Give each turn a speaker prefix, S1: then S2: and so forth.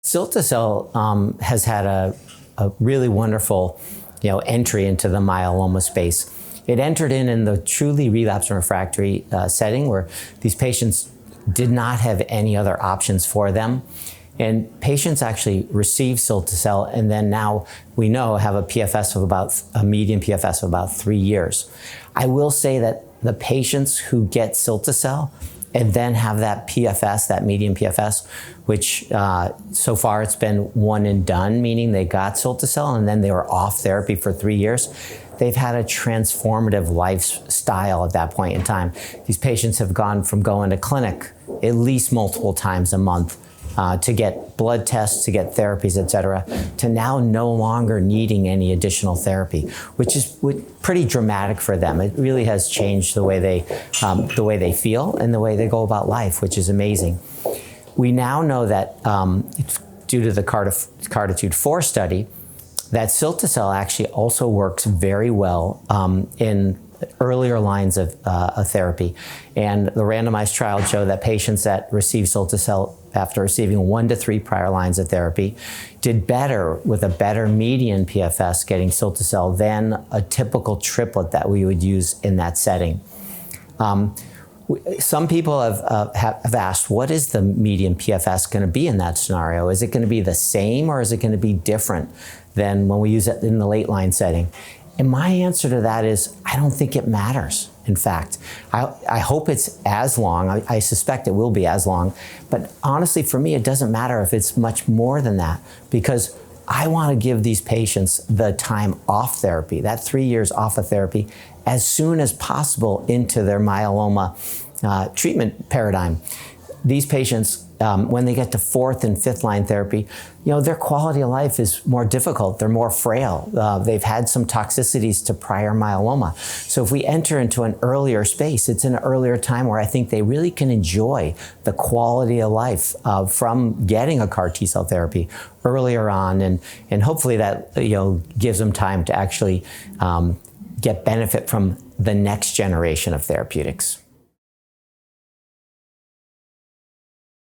S1: Cilta-cel has had a really wonderful, entry into the myeloma space. It entered in the truly relapsed and refractory setting where these patients did not have any other options for them. And patients actually receive cilta-cel and then now we know have a median PFS of about 3 years. I will say that the patients who get cilta-cel and then have that PFS, that median PFS, which so far it's been one and done, meaning they got cilta-cel and then they were off therapy for 3 years. They've had a transformative lifestyle at that point in time. These patients have gone from going to clinic at least multiple times a month to get blood tests, to get therapies, et cetera, to now no longer needing any additional therapy, which is pretty dramatic for them. It really has changed the way they feel and the way they go about life, which is amazing. We now know that due to the CARTITUDE-4 study, that cilta-cel actually also works very well in earlier lines of therapy. And the randomized trial showed that patients that received cilta-cel after receiving 1 to 3 prior lines of therapy did better with a better median PFS getting cilta-cel than a typical triplet that we would use in that setting. Some people have asked, what is the median PFS going to be in that scenario? Is it going to be the same or is it going to be different than when we use it in the late line setting? And my answer to that is, I don't think it matters. In fact, I hope it's as long. I suspect it will be as long. But honestly, for me, it doesn't matter if it's much more than that because I want to give these patients the time off therapy, that 3 years off of therapy, as soon as possible into their myeloma treatment paradigm. These patients, when they get to 4th and 5th line therapy, their quality of life is more difficult. They're more frail. They've had some toxicities to prior myeloma. So if we enter into an earlier space, it's an earlier time where I think they really can enjoy the quality of life from getting a CAR T-cell therapy earlier on. And hopefully that gives them time to actually get benefit from the next generation of therapeutics.